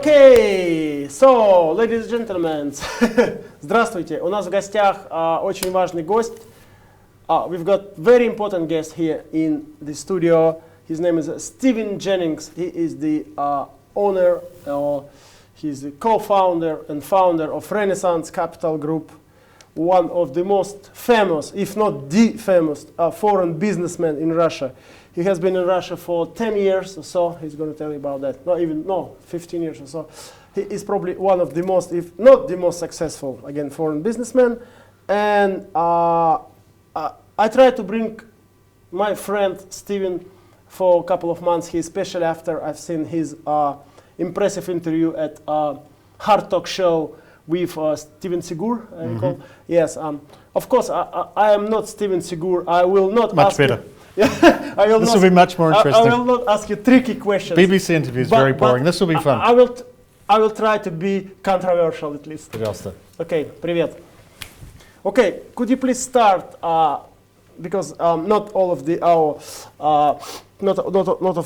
Okay, so, ladies and gentlemen, здравствуйте. У нас в гостях очень важный гость. We've got very important guest here in the studio. His name is Stivен Jennings. He is the owner, he's the co-founder and founder of Rенессанс Capital Group, one of the most famous, if not the famous, foreign businessman in Russia. He has been in Russia for 10 years or so. He's going to tell you about that. 15 years or so. He is probably one of the most, if not the most successful, again, foreign businessman. And I tried to bring my friend Stivен for a couple of months here, especially after I've seen his impressive interview at Hard Talk Show with Steven Sigur. Yes, of course, I am not Steven Sigur. I will not much ask better. This will be much more interesting. I will not ask you tricky questions. BBC interview is very boring. This will be fun. I will try to be controversial at least. Пожалуйста. Okay, привет. Okay, could you please start because not all of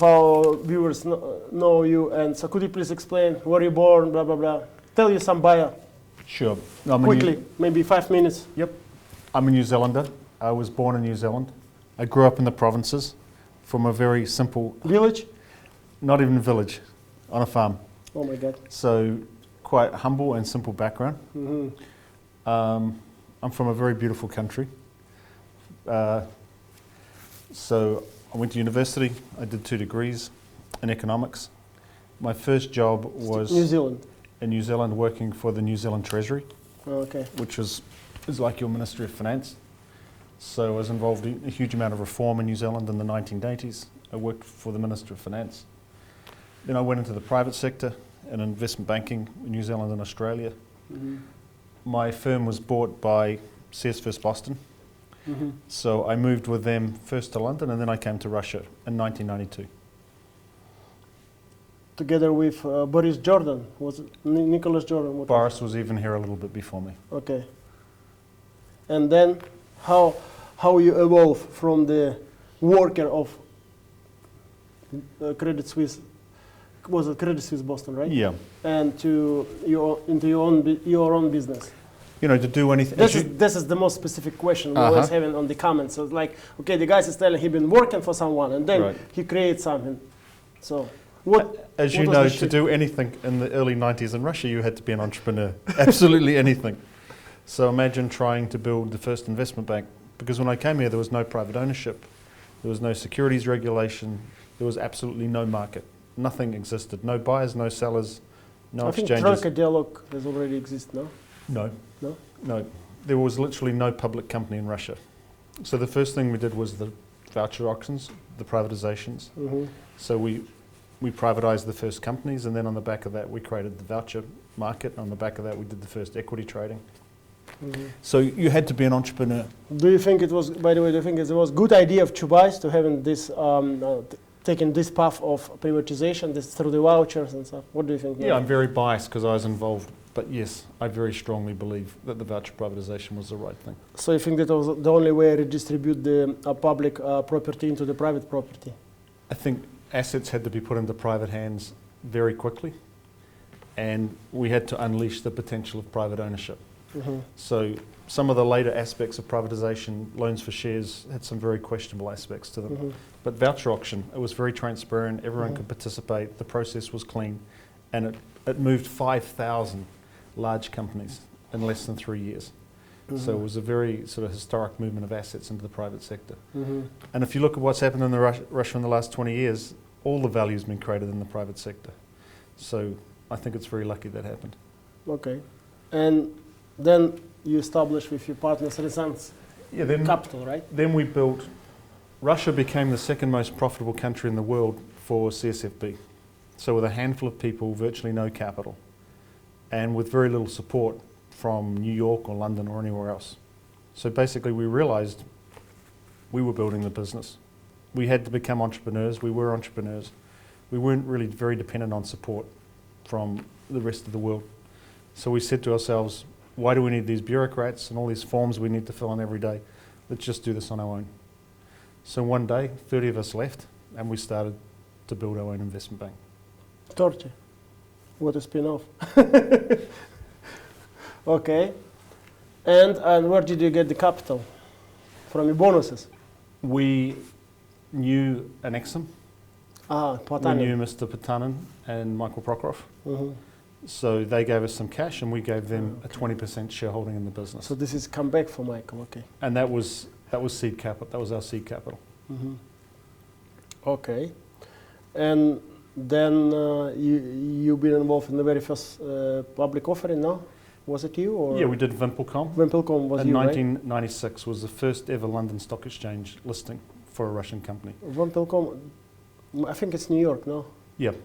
our viewers know you, and so could you please explain where you born, blah blah blah. Tell you some bio. Sure. Quickly, maybe 5 minutes. Yep. I'm a New Zealander. I was born in New Zealand. I grew up in the provinces from a very simple... Village? Not even village, on a farm. Oh my God. So quite humble and simple background. I'm from a very beautiful country. So I went to university. I did 2 degrees in economics. My first job was... New Zealand? In New Zealand, working for the New Zealand Treasury, which is like your Ministry of Finance. So I was involved in a huge amount of reform in New Zealand in the 1980s. I worked for the Minister of Finance. Then I went into the private sector in investment banking in New Zealand and Australia. My firm was bought by CS First Boston. So I moved with them first to London, and then I came to Russia in 1992. Together with Boris Jordan, was it Nicholas Jordan? Boris was even here a little bit before me. Okay. And then how you evolve from the worker of Credit Suisse, was it Credit Suisse Boston, right? Yeah. And to your own business. You know, to do anything. This is the most specific question we always have on the comments. So it's like, okay, the guy is telling he's been working for someone, and then he creates something. So. As you know, to do anything in the early 90s in Russia, you had to be an entrepreneur. Absolutely anything. So imagine trying to build the first investment bank. Because when I came here, there was no private ownership. There was no securities regulation. There was absolutely no market. Nothing existed. No buyers, no sellers, no exchanges. I think Dialogue does already exist, no? No. There was literally no public company in Russia. So the first thing we did was the voucher auctions, the privatizations. So we privatized the first companies, and then on the back of that we created the voucher market. On the back of that we did the first equity trading. So you had to be an entrepreneur. Do you think it was, by the way, do you think it was a good idea of Chubais to having this, taking this path of privatization, this through the vouchers and stuff? What do you think? Yeah, I'm very biased because I was involved. But yes, I very strongly believe that the voucher privatization was the right thing. So you think that was the only way to redistribute the public property into the private property? I think assets had to be put into private hands very quickly, and we had to unleash the potential of private ownership. So some of the later aspects of privatization, loans for shares, had some very questionable aspects to them. But voucher auction, it was very transparent, everyone could participate, the process was clean, and it moved 5,000 large companies in less than 3 years. So it was a very sort of historic movement of assets into the private sector. And if you look at what's happened in Russia in the last 20 years, all the value has been created in the private sector. So I think it's very lucky that happened. Okay. And then you established with your partners Rенessans Capital, right? Then we built, Russia became the second most profitable country in the world for CSFB. So with a handful of people, virtually no capital, and with very little support from New York or London or anywhere else. So basically we realized we were building the business. We had to become entrepreneurs. We were entrepreneurs. We weren't really very dependent on support from the rest of the world. So we said to ourselves, why do we need these bureaucrats and all these forms we need to fill in every day? Let's just do this on our own. So one day, 30 of us left, and we started to build our own investment bank. 30? What a spin-off. Okay. And where did you get the capital? From your bonuses? We knew an Exim. Ah, We Potanin. knew Mr. Potanin and Michael Prokhorov. Mhm. So they gave us some cash and we gave them a 20% shareholding in the business. So this is comeback for Michael, okay. And that was seed capital. That was our seed capital. Mhm. Okay. And then you've been involved in the very first public offering, no? Was it you? Or Yeah, we did Wimpelcom. Wimpelcom was In you, right? 1996 was the first ever London Stock Exchange listing for a Russian company. Wimpelcom, I think it's New York, no? Yep,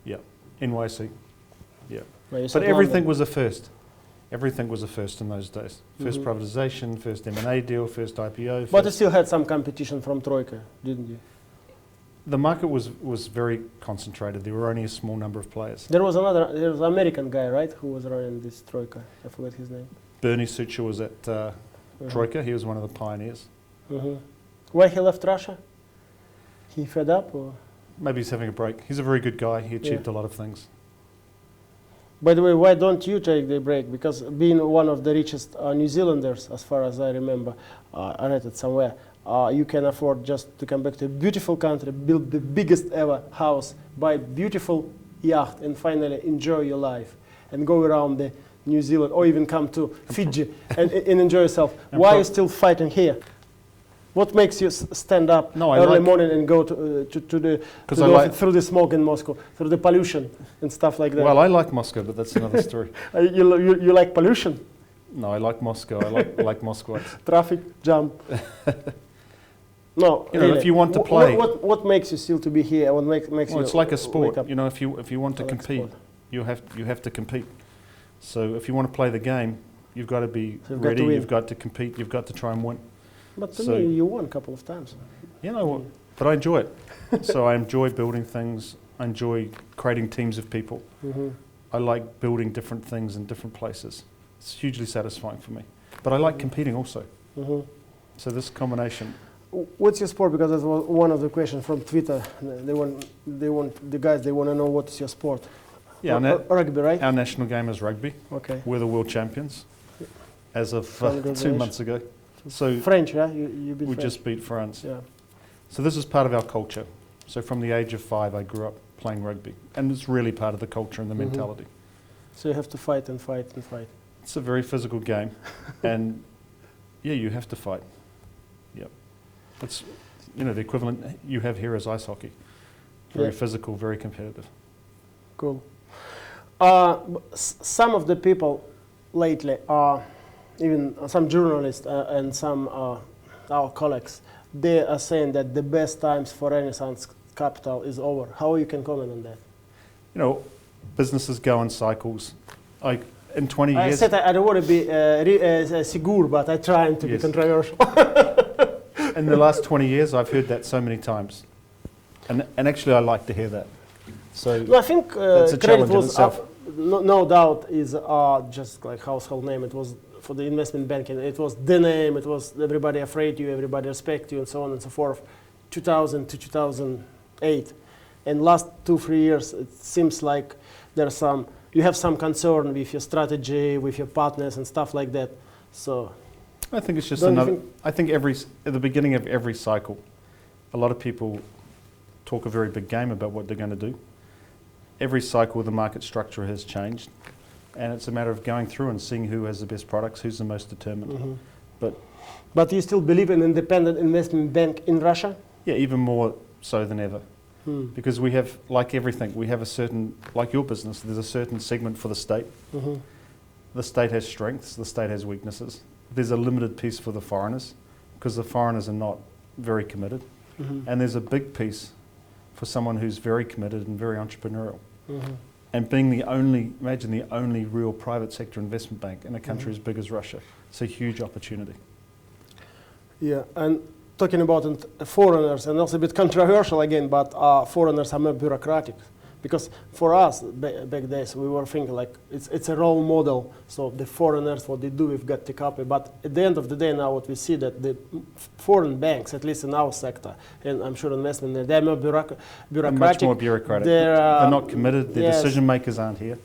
yep, NYC, yeah. No, you But said everything London. was a first. Everything was a first in those days. First Mhm. privatization, first M&A deal, first IPO. But you first still had some competition from Troika, didn't you? the market was very concentrated. There were only a small number of players. There was an American guy, right, who was running this Troika. I forgot his name. Bernie Sucher was at Mhm. Troika. He was one of the pioneers. Mhm. Why he left Russia? He fed up, or? Maybe he's having a break. He's a very good guy. He achieved a lot of things. By the way, why don't you take the break? Because being one of the richest New Zealanders, as far as I remember, I read it somewhere, you can afford just to come back to a beautiful country, build the biggest ever house, buy a beautiful yacht, and finally enjoy your life, and go around the New Zealand, or even come to Fiji and enjoy yourself. Why are you still fighting here? What makes you stand up early morning and go to the office through the smoke in Moscow, through the pollution and stuff like that? Well, I like Moscow, but that's another story. You like pollution? No, I like Moscow. I like Moscow. Traffic jam. No, You know, really. if you want to play, What makes you still to be here? What makes you? it's like a wake sport. up? You know, if you want to I like compete, sport. you have to compete. So if you want to play the game, you've got to be So you've got ready. to win. You've got to compete. You've got to try and win. But to So- me, you won a couple of times. You know what? But I enjoy it. So I enjoy building things. I enjoy creating teams of people. Mm-hmm. I like building different things in different places. It's hugely satisfying for me. But I like competing also. Mm-hmm. So this combination. What's your sport? Because that was one of the questions from Twitter. They want the guys. They want to know what is your sport. Yeah, Rugby, right? our national game is rugby. Okay. We're the world champions as of 2 Congratulations. months ago. So French, yeah? You beat we French. just beat France. Yeah. So this is part of our culture. So from the age of 5, I grew up playing rugby. And it's really part of the culture and the Mhm. mentality. So you have to fight and fight and fight. It's a very physical game. And yeah, you have to fight. Yep. It's, you know, the equivalent you have here is ice hockey. Very Yeah. physical, very competitive. Cool. Some of the people lately, even some journalists and some our colleagues, they are saying that the best times for Renaissance Capital is over. How you can comment on that? You know, businesses go in cycles. In 20 I years... said I don't want to be sigur, but I'm trying to be Yes. controversial. In the last 20 years, I've heard that so many times. And actually, I like to hear that. So No, I think that's a credit challenge in was, itself. no doubt, is just like household name. It was for the investment banking. It was the name. It was everybody afraid you, everybody respect you, and so on and so forth. 2000 to 2008, and last 2-3 years, it seems like there's you have some concern with your strategy, with your partners, and stuff like that. So I think it's just Don't you another... think- I think at the beginning of every cycle, a lot of people talk a very big game about what they're going to do. Every cycle, the market structure has changed, and it's a matter of going through and seeing who has the best products, who's the most determined. mhm. But you still believe in independent investment bank in Russia? Yeah, even more so than ever. Hmm. Because we have, like everything, we have a certain, like your business, there's a certain segment for the state. Mhm. The state has strengths, the state has weaknesses. There's a limited piece for the foreigners, because the foreigners are not very committed. Mhm. And there's a big piece for someone who's very committed and very entrepreneurial. Mhm. And being the only, imagine the only real private sector investment bank in a country Mhm. as big as Russia. It's a huge opportunity. Yeah, and talking about foreigners, and also a bit controversial again, but foreigners are more bureaucratic. Because for us back days we were thinking like it's a role model. So the foreigners, what they do, we've got to copy. But at the end of the day, now what we see that the foreign banks, at least in our sector, and I'm sure investment, they're more bureaucratic. Much more bureaucratic. They're not committed. Their decision makers aren't here.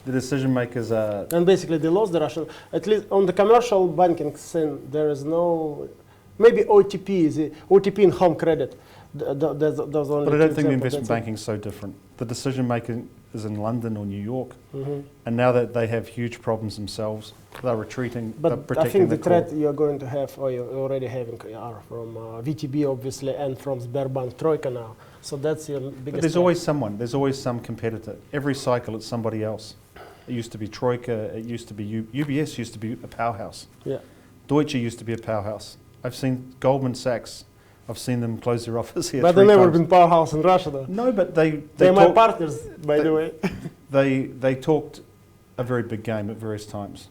The decision makers are. And basically they lost the Russian. At least on the commercial banking scene, there is no. Maybe OTP is OTP in home credit. Those only but I don't think the investment banking is so different. The decision maker is in London or New York, and now that they have huge problems themselves, they're retreating. But they're protecting I think the core. threat you're going to have, or you're already having, are from VTB obviously, and from Sberbank Troika now. So that's your biggest. But there's always someone. There's always some competitor. Every cycle, it's somebody else. It used to be Troika. It used to be UBS. Used to be a powerhouse. Yeah. Deutsche used to be a powerhouse. I've seen Goldman Sachs. I've seen them close their office here. But they've never been powerhouse in Russia, though. No, but they're my partners, by the way. They talked a very big game at various times.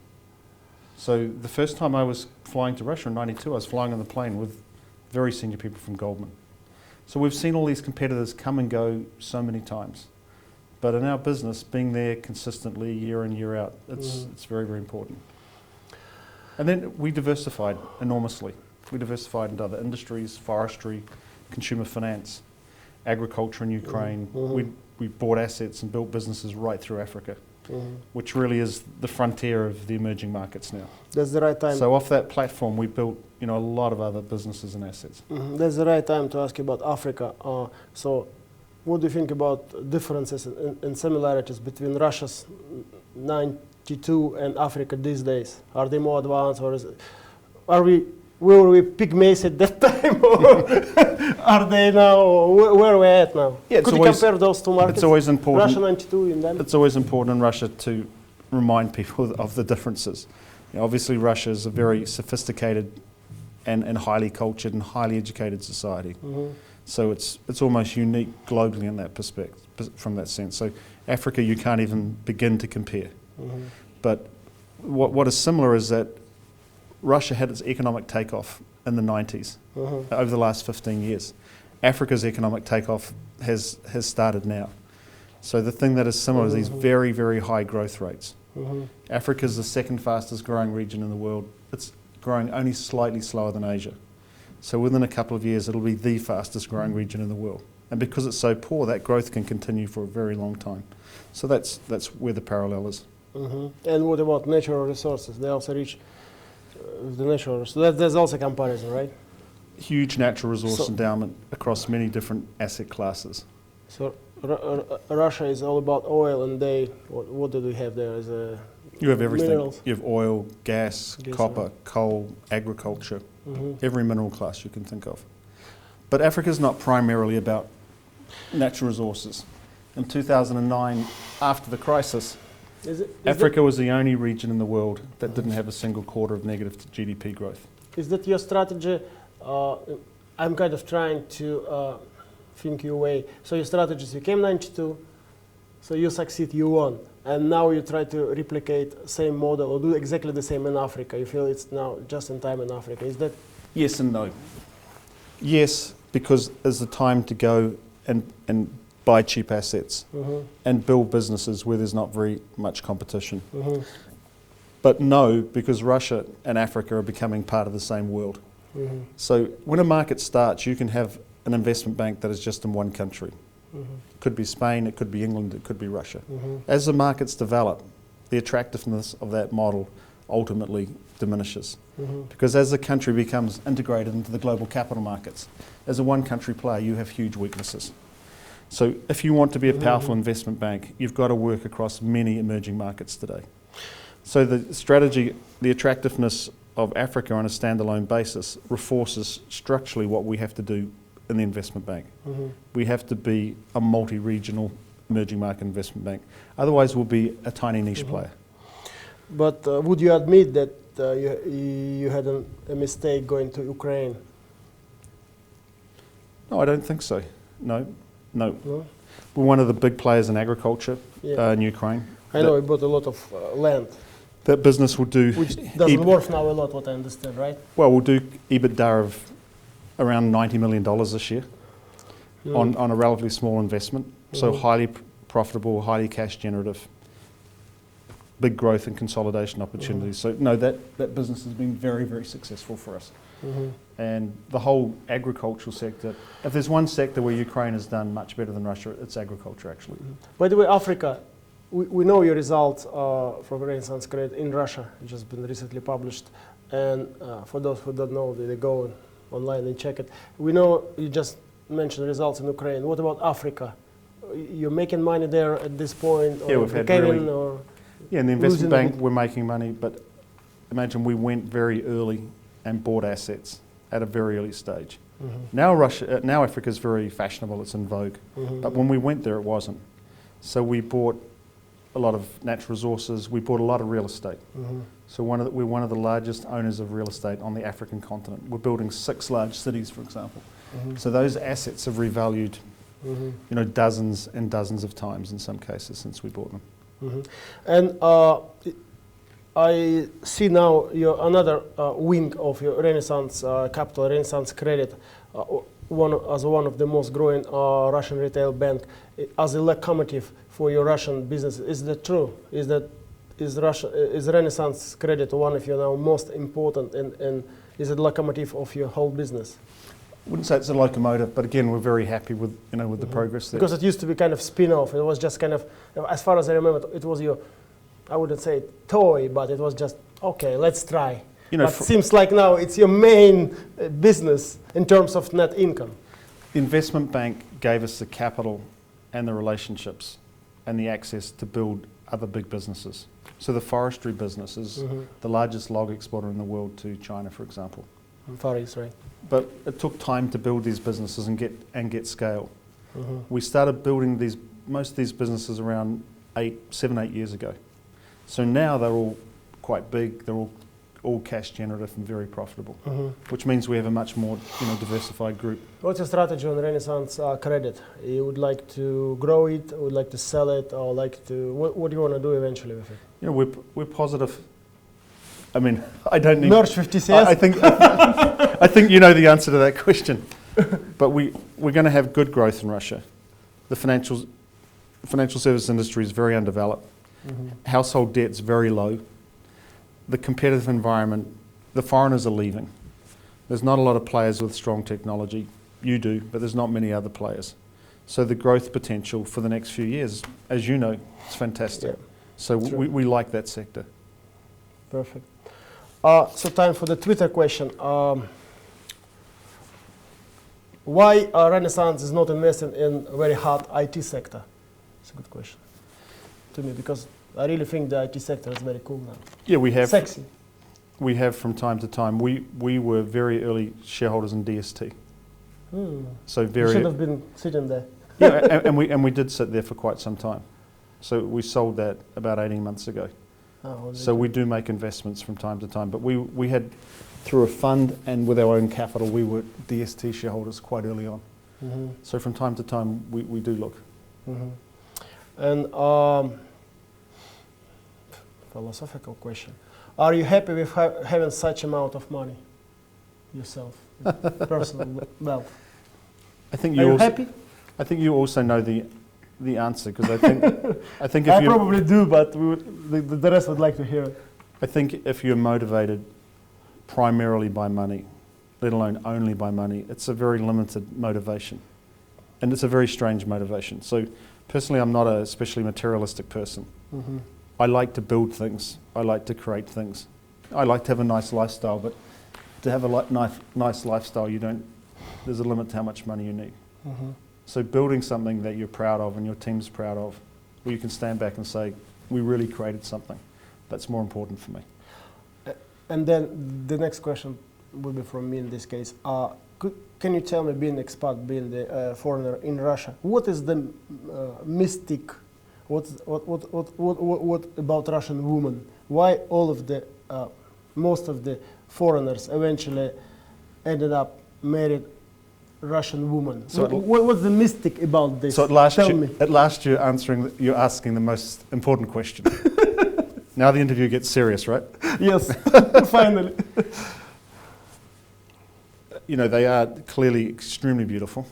So the first time I was flying to Russia in '92, I was flying on the plane with very senior people from Goldman. So we've seen all these competitors come and go so many times. But in our business, being there consistently year in, year out, it's very, very important. And then we diversified enormously. We diversified into other industries, forestry, consumer finance, agriculture in Ukraine. We bought assets and built businesses right through Africa, which really is the frontier of the emerging markets now. That's the right time. So off that platform, we built a lot of other businesses and assets. That's the right time to ask you about Africa. So what do you think about differences and similarities between Russia's '92 and Africa these days? Are they more advanced, or were we pygmies at that time, or are they now? Where are we at now? Yeah, Could you compare those two markets? It's always important. Russia '92 and then. It's always important in Russia to remind people of the differences. Obviously, Russia is a very sophisticated and highly cultured and highly educated society. So it's almost unique globally in that perspective, from that sense. So Africa, you can't even begin to compare. But what is similar is that Russia had its economic takeoff in the 90s, over the last 15 years. Africa's economic takeoff has started now. So the thing that is similar is these very, very high growth rates. Africa is the second fastest growing region in the world. It's growing only slightly slower than Asia. So within a couple of years, it'll be the fastest growing region in the world. And because it's so poor, that growth can continue for a very long time. So that's where the parallel is. And what about natural resources? They also reach the natural resources. So there's also comparison, right? Huge natural resource endowment across many different asset classes. So Russia is all about oil, and what do we have there? You have everything. Minerals. You have oil, gas, copper, coal, agriculture, every mineral class you can think of. But Africa is not primarily about natural resources. In 2009, after the crisis, Africa was the only region in the world that didn't have a single quarter of negative GDP growth. Is that your strategy? I'm kind of trying to think your way. So your strategy is you came '92, so you succeed, you won. And now you try to replicate same model or do exactly the same in Africa. You feel it's now just in time in Africa. Is that? Yes and no. Yes, because it's the time to go and buy cheap assets and build businesses where there's not very much competition. But no, because Russia and Africa are becoming part of the same world. So when a market starts, you can have an investment bank that is just in one country. It could be Spain, it could be England, it could be Russia. As the markets develop, the attractiveness of that model ultimately diminishes. Because as the country becomes integrated into the global capital markets, as a one country player, you have huge weaknesses. So if you want to be a powerful investment bank, you've got to work across many emerging markets today. So the strategy, the attractiveness of Africa on a standalone basis reinforces structurally what we have to do in the investment bank. We have to be a multi-regional emerging market investment bank. Otherwise, we'll be a tiny niche player. But would you admit that you had a mistake going to Ukraine? No, I don't think so. No. We're one of the big players in agriculture in Ukraine. I know we bought a lot of land. That business will do... Which doesn't worth now a lot, what I understand, right? Well, we'll do EBITDA of around $90 million this year on a relatively small investment. So highly profitable, highly cash generative, big growth and consolidation opportunities. So no, that business has been very, very successful for us. And the whole agricultural sector, if there's one sector where Ukraine has done much better than Russia, it's agriculture actually. By the way, Africa, we know your results from Rенessans Credit in Russia, which has been recently published. And for those who don't know, they go online and check it. We know you just mentioned results in Ukraine. What about Africa? You're making money there at this point? Or Yeah, we've had gaining, really, or yeah, in the investment bank we're making money, but imagine we went very early and bought assets at a very early stage. Now Africa is very fashionable, it's in vogue, but when we went there it wasn't. So we bought a lot of natural resources, we bought a lot of real estate. So we're one of the largest owners of real estate on the African continent. We're building 6 large cities, for example. So those assets have revalued dozens and dozens of times in some cases since we bought them. And I see now your another wing of your Renaissance Capital, Renaissance Credit, as one of the most growing Russian retail bank, as a locomotive for your Russian business. Is that true? Is Renaissance Credit one of your now most important, and is it locomotive of your whole business? I wouldn't say it's a locomotive, but again, we're very happy with with the progress there. Because it used to be kind of spin-off. It was just kind of, as far as I remember, it was your, I wouldn't say toy, but it was just, okay, let's try. But it seems like now it's your main business in terms of net income. The investment bank gave us the capital and the relationships and the access to build other big businesses. So the forestry business is the largest log exporter in the world to China, for example. Far East, right? But it took time to build these businesses and get scale. We started building most of these businesses around 7, 8 years ago. So now they're all quite big. They're all cash generative and very profitable, which means we have a much more diversified group. What's your strategy on Renaissance Credit? You would like to grow it, would like to sell it, or like to what do you want to do eventually with it? We're positive. I mean, I don't need. Merge 50 CS? I think you know the answer to that question. But we're going to have good growth in Russia. The financial service industry is very undeveloped. Household debt's very low. The competitive environment, the foreigners are leaving. There's not a lot of players with strong technology. You do, but there's not many other players. So the growth potential for the next few years, as you know, it's fantastic. Yeah. So we like that sector. Perfect. So time for the Twitter question. Why Renaissance is not investing in a very hot IT sector? It's a good question to me, because I really think the IT sector is very cool now. Yeah, we have. Sexy. We have from time to time. We were very early shareholders in DST. So very. You should have been sitting there. Yeah, and we did sit there for quite some time. So we sold that about 18 months ago. Oh, so we do make investments from time to time, but we had, through a fund and with our own capital, we were DST shareholders quite early on. So from time to time, we do look. And philosophical question: are you happy with having such amount of money yourself, personal wealth? Are you happy? I think you also know the answer, because I think if I probably do, but the rest would like to hear it. I think if you're motivated primarily by money, let alone only by money, it's a very limited motivation, and it's a very strange motivation. So personally, I'm not a especially materialistic person. I like to build things. I like to create things. I like to have a nice lifestyle, but to have a nice lifestyle, there's a limit to how much money you need. So building something that you're proud of and your team's proud of, where you can stand back and say, we really created something, that's more important for me. And then the next question will be from me in this case. Can you tell me, being an expat, being the foreigner in Russia, what is the mystic? What about Russian women? Why all of the most of the foreigners eventually ended up married Russian woman? So what's the mystic about this? So at last you're asking the most important question. Now the interview gets serious, right? Yes, finally. They are clearly extremely beautiful.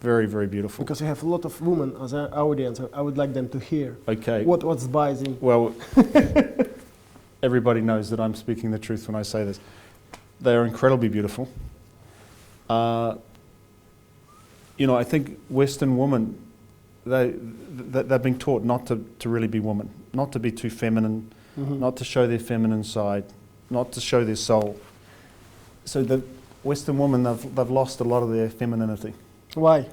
Very, very beautiful. Because we have a lot of women as an audience. I would like them to hear Okay. what's biasing. Well, everybody knows that I'm speaking the truth when I say this. They are incredibly beautiful. You know, I think Western women, they've been taught not to really be women, not to be too feminine, not to show their feminine side, not to show their soul. So the Western women, they've lost a lot of their femininity. Why?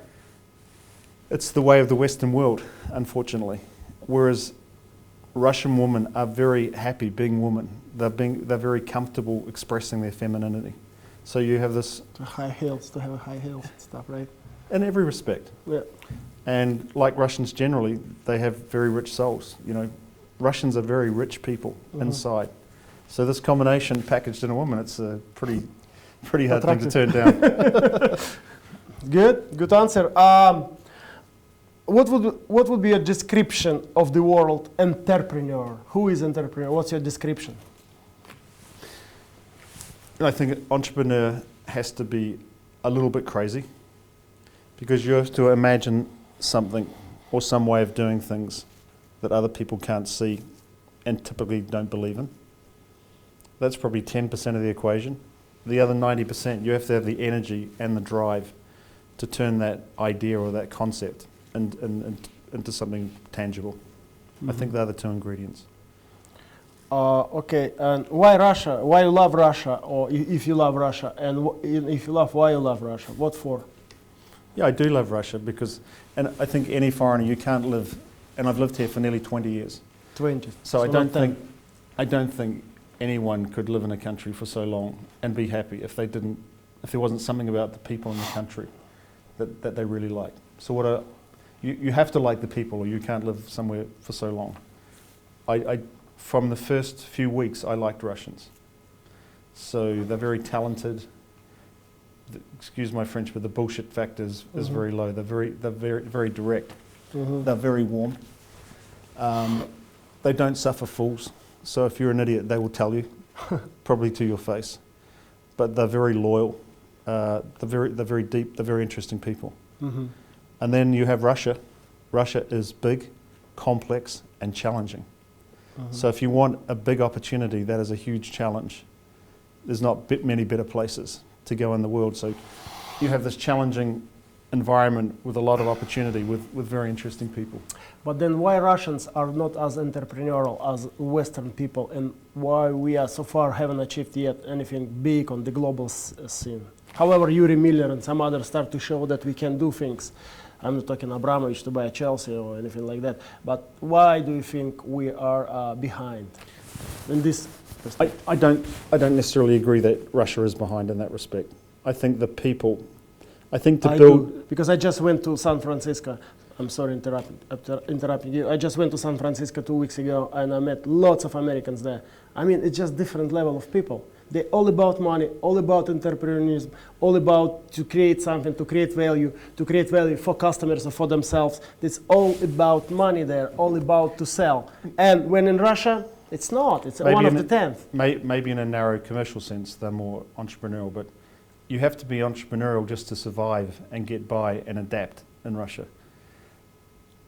It's the way of the Western world, unfortunately. Whereas Russian women are very happy being women. They're very comfortable expressing their femininity. So you have this... To have high heels and stuff, right? In every respect. Yeah. And like Russians generally, they have very rich souls. You know, Russians are very rich people inside. So this combination packaged in a woman, it's a pretty hard thing to turn down. Good answer. What would be a description of the word entrepreneur? Who is entrepreneur? What's your description? I think an entrepreneur has to be a little bit crazy, because you have to imagine something or some way of doing things that other people can't see and typically don't believe in. That's probably 10% of the equation. The other 90%, you have to have the energy and the drive to turn that idea or that concept into something tangible. I think they're the two ingredients. Okay, and why Russia? Why you love Russia? Or if you love Russia, and if you love, why you love Russia? What for? Yeah, I do love Russia because, and I think any foreigner, you can't live, and I've lived here for nearly 20 years. 20. So I don't think anyone could live in a country for so long and be happy if there wasn't something about the people in the country that they really like. So you have to like the people, or you can't live somewhere for so long. From the first few weeks, I liked Russians. So they're very talented. Excuse my French, but the bullshit factor is very low. They're very direct. They're very warm. They don't suffer fools. So if you're an idiot, they will tell you, probably to your face. But they're very loyal. They're very deep. They're very interesting people. And then you have Russia. Russia is big, complex, and challenging. So if you want a big opportunity, that is a huge challenge. There's not many better places to go in the world. So you have this challenging environment with a lot of opportunity, with very interesting people. But then why Russians are not as entrepreneurial as Western people, and why we are so far haven't achieved yet anything big on the global scene? However, Yuri Miller and some others start to show that we can do things. I'm not talking Abramovich to buy a Chelsea or anything like that, but why do you think we are behind in this? I don't necessarily agree that Russia is behind in that respect. I think the people, because I just went to San Francisco. I'm sorry interrupting you. I just went to San Francisco 2 weeks ago, and I met lots of Americans there. I mean, it's just different level of people. They're all about money, all about entrepreneurship, all about to create something, to create value for customers or for themselves. It's all about money there, all about to sell. And when in Russia, it's not. It's maybe one of the 10th. Maybe in a narrow commercial sense, they're more entrepreneurial, but you have to be entrepreneurial just to survive and get by and adapt in Russia.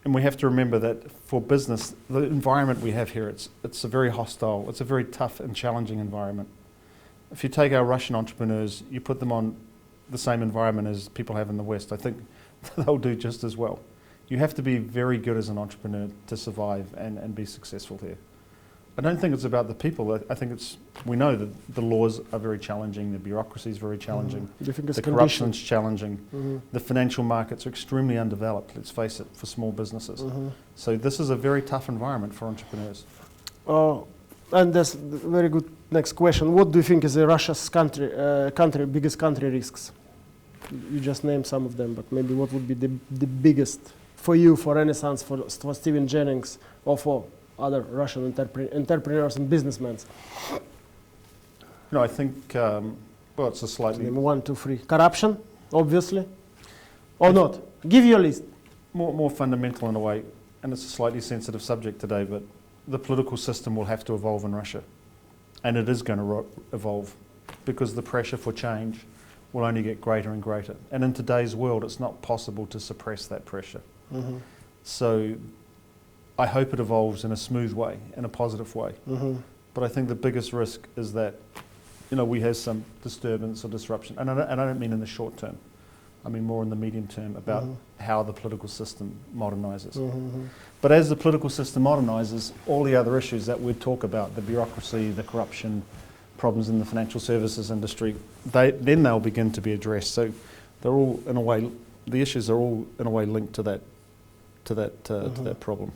And we have to remember that for business, the environment we have here, it's a very hostile, it's a very tough and challenging environment. If you take our Russian entrepreneurs, you put them on the same environment as people have in the West, I think they'll do just as well. You have to be very good as an entrepreneur to survive and be successful here. I don't think it's about the people. I think we know that the laws are very challenging, the bureaucracy is very challenging, the corruption's challenging, the financial markets are extremely undeveloped, let's face it, for small businesses. So this is a very tough environment for entrepreneurs. And that's a very good next question. What do you think is Russia's biggest country risks? You just named some of them, but maybe what would be the biggest for you, for Renaissance, for Stephen Jennings, or for other Russian entrepreneurs and businessmen? No, I think, well, it's a slightly... Name 1, 2, 3. Corruption, obviously, or not? Give your list. More fundamental in a way, and it's a slightly sensitive subject today, but the political system will have to evolve in Russia. And it is going to evolve because the pressure for change will only get greater and greater. And in today's world, it's not possible to suppress that pressure. So I hope it evolves in a smooth way, in a positive way. But I think the biggest risk is that, you know, we have some disturbance or disruption. And I don't mean in the short term. I mean more in the medium term about how the political system modernizes. But as the political system modernizes, all the other issues that we talk about, the bureaucracy, the corruption, problems in the financial services industry, then they'll begin to be addressed. So they're all, in a way, the issues are all in a way linked to that problem.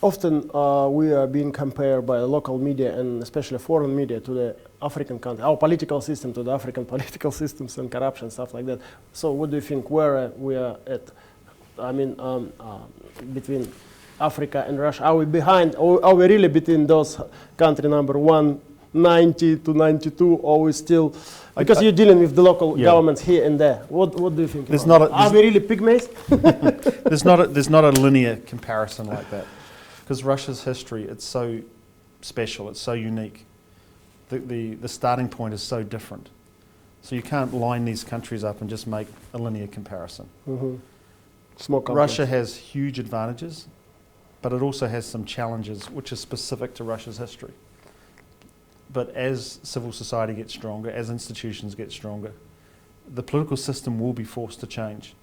Often we are being compared by local media and especially foreign media to the African country, our political system to the African political systems and corruption, stuff like that. So what do you think, where we are at, I mean, between Africa and Russia? Are we behind, or are we really between those country number 190 to 92, or we still, because you're dealing with the local governments here and there. What do you think? Are we really pygmies? There's not a linear comparison like that. Because Russia's history, it's so special, it's so unique. The starting point is so different. So you can't line these countries up and just make a linear comparison. Russia has huge advantages, but it also has some challenges which are specific to Russia's history. But as civil society gets stronger, as institutions get stronger, the political system will be forced to change.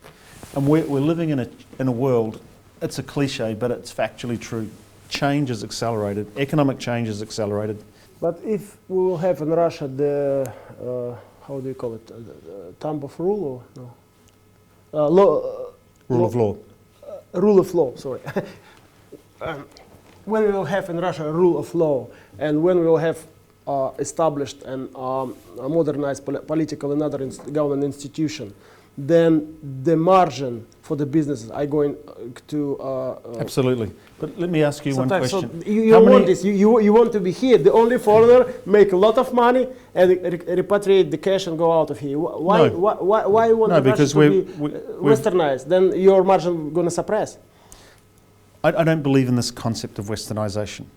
And we're living in a world, it's a cliche, but it's factually true. Change is accelerated, economic change is accelerated. But if we will have in Russia the, how do you call it, thumb of rule or no? Rule of law. Rule of law, sorry. When we will have in Russia a rule of law, and when we will have established and modernized political and other government institution, then the margin for the businesses are going to... Absolutely. But let me ask you one question. So you want this, you want to be here, the only foreigner, make a lot of money and repatriate the cash and go out of here. Why you want the Russia to be westernized? Then your margin going to suppress. I don't believe in this concept of westernization.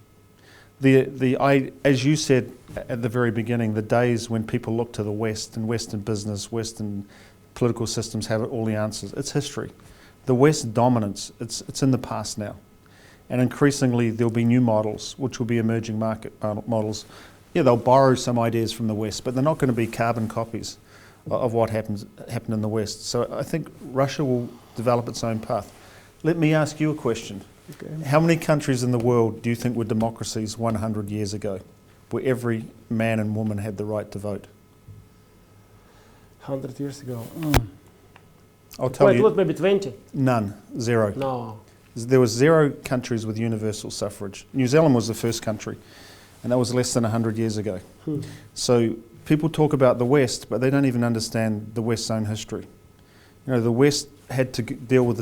As you said at the very beginning, the days when people look to the West and Western business, Western political systems have all the answers. It's history. The West dominance, it's in the past now. And increasingly there'll be new models, which will be emerging market models. Yeah, they'll borrow some ideas from the West, but they're not going to be carbon copies of what happened in the West. So I think Russia will develop its own path. Let me ask you a question. Okay. How many countries in the world do you think were democracies 100 years ago, where every man and woman had the right to vote? 100 years ago. I'll tell you. What, maybe 20? None. Zero. No. There were 0 countries with universal suffrage. New Zealand was the first country, and that was less than 100 years ago. So people talk about the West, but they don't even understand the West's own history. You know, the West had to deal with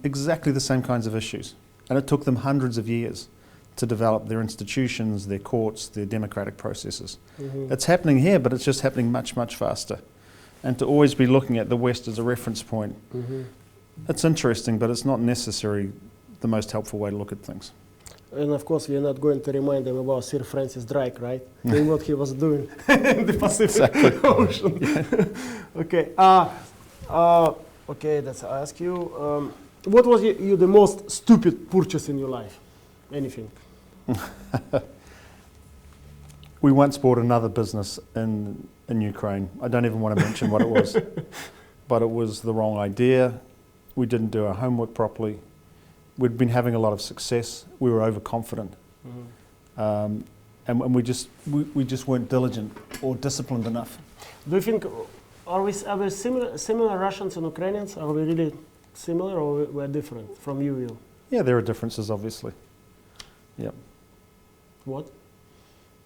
exactly the same kinds of issues, and it took them hundreds of years to develop their institutions, their courts, their democratic processes. It's happening here, but it's just happening much, much faster. And to always be looking at the West as a reference point, it's interesting, but it's not necessarily the most helpful way to look at things. And of course, we are not going to remind them about Sir Francis Drake, right? And what he was doing in the Pacific Ocean. Okay. Okay, let's ask you. What was the most stupid purchase in your life? Anything? We once bought another business in Ukraine. I don't even want to mention what it was, but it was the wrong idea. We didn't do our homework properly. We'd been having a lot of success. We were overconfident, and we just weren't diligent or disciplined enough. Do you think are we similar Russians and Ukrainians? Are we really similar, or we're different from you? Yeah, there are differences, obviously. Yep. What?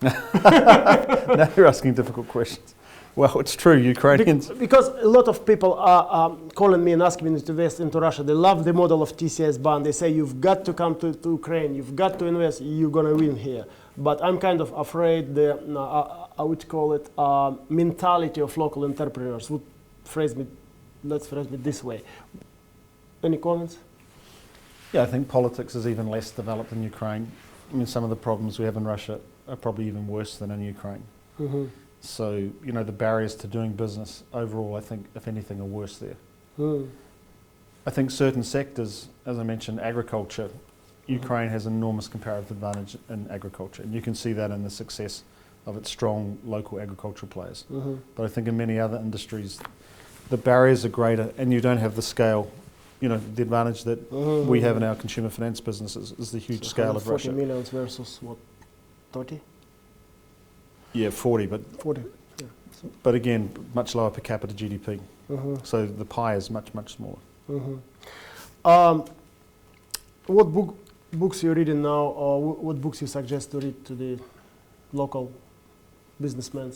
Now you're asking difficult questions. Well, it's true, Ukrainians... Because a lot of people are calling me and asking me to invest into Russia. They love the model of TCS bond. They say, you've got to come to Ukraine, you've got to invest, you're going to win here. But I'm kind of afraid I would call it mentality of local entrepreneurs. Let's phrase me this way. Any comments? Yeah, I think politics is even less developed in Ukraine. I mean, some of the problems we have in Russia are probably even worse than in Ukraine. So, the barriers to doing business overall, I think, if anything, are worse there. I think certain sectors, as I mentioned, agriculture, Ukraine has enormous comparative advantage in agriculture, and you can see that in the success of its strong local agricultural players. But I think in many other industries, the barriers are greater, and you don't have the scale. The advantage that we have in our consumer finance businesses is the huge scale of Russia. 40 million versus what, 30? Yeah, 40, but 40. Yeah. But again, much lower per capita GDP. So the pie is much, much smaller. What books you're reading now, or what books you suggest to read to the local businessmen?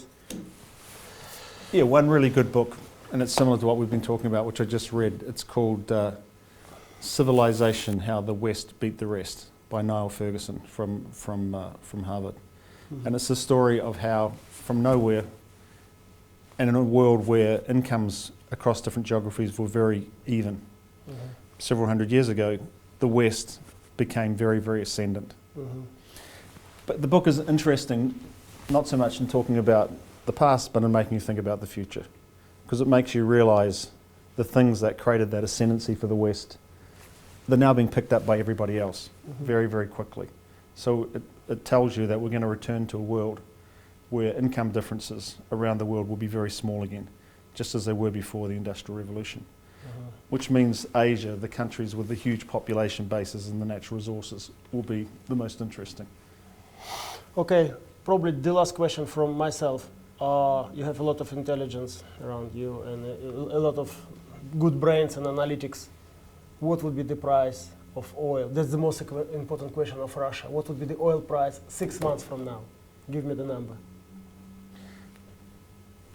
Yeah, one really good book, and it's similar to what we've been talking about, which I just read. It's called Civilization: How the West Beat the Rest by Niall Ferguson from Harvard. And it's the story of how, from nowhere, and in a world where incomes across different geographies were very even, several hundred years ago, the West became very, very ascendant. But the book is interesting, not so much in talking about the past, but in making you think about the future, because it makes you realise the things that created that ascendancy for the West, they're now being picked up by everybody else very, very quickly. So it tells you that we're going to return to a world where income differences around the world will be very small again, just as they were before the Industrial Revolution. Which means Asia, the countries with the huge population bases and the natural resources, will be the most interesting. Okay, probably the last question from myself. You have a lot of intelligence around you and a lot of good brains and analytics. What would be the price of oil? That's the most important question of Russia. What would be the oil price 6 months from now? Give me the number.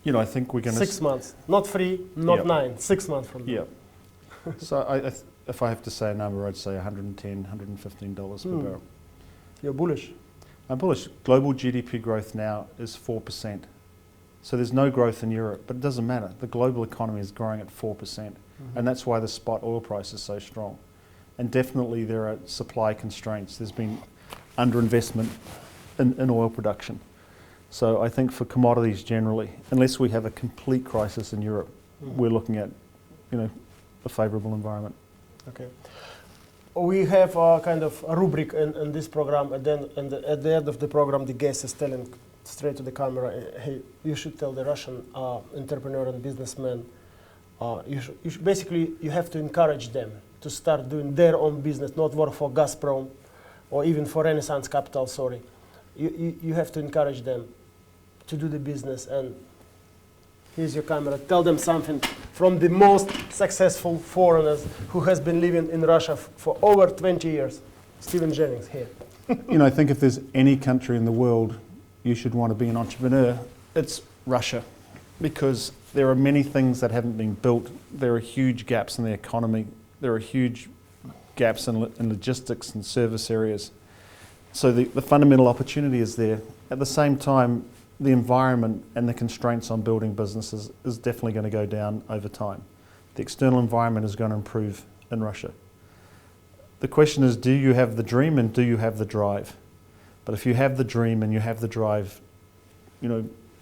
I think we're going to... 6 months. Not 3, not 9. 6 months from now. Yeah. So if I have to say a number, I'd say $110, $115 per barrel. You're bullish? I'm bullish. Global GDP growth now is 4%. So there's no growth in Europe, but it doesn't matter. The global economy is growing at 4%. And that's why the spot oil price is so strong. And definitely there are supply constraints. There's been underinvestment in oil production. So I think for commodities generally, unless we have a complete crisis in Europe, we're looking at, a favourable environment. Okay. We have a kind of a rubric in this program, and then at the end of the program, the guest is telling straight to the camera, hey, you should tell the Russian entrepreneur and businessman, basically you have to encourage them to start doing their own business, not work for Gazprom or even for Rенessans Capital, sorry. You have to encourage them to do the business, and here's your camera. Tell them something from the most successful foreigners who has been living in Russia for over 20 years. Stephen Jennings here. I think if there's any country in the world you should want to be an entrepreneur, it's Russia, because there are many things that haven't been built. There are huge gaps in the economy. There are huge gaps in logistics and service areas. So the fundamental opportunity is there. At the same time, the environment and the constraints on building businesses is definitely going to go down over time. The external environment is going to improve in Russia. The question is, do you have the dream and do you have the drive? But if you have the dream and you have the drive,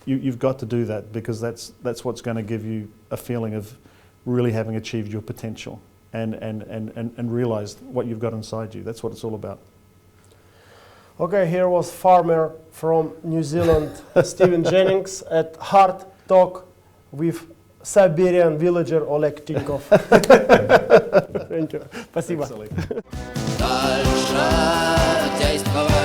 you've got to do that, because that's what's going to give you a feeling of really having achieved your potential and realized what you've got inside you. That's what it's all about. Okay, here was farmer from New Zealand, Stivен Jennings, at Hard Talk with Siberian villager Oleg Tinkov. Thank you. Спасибо. Дальше действовать.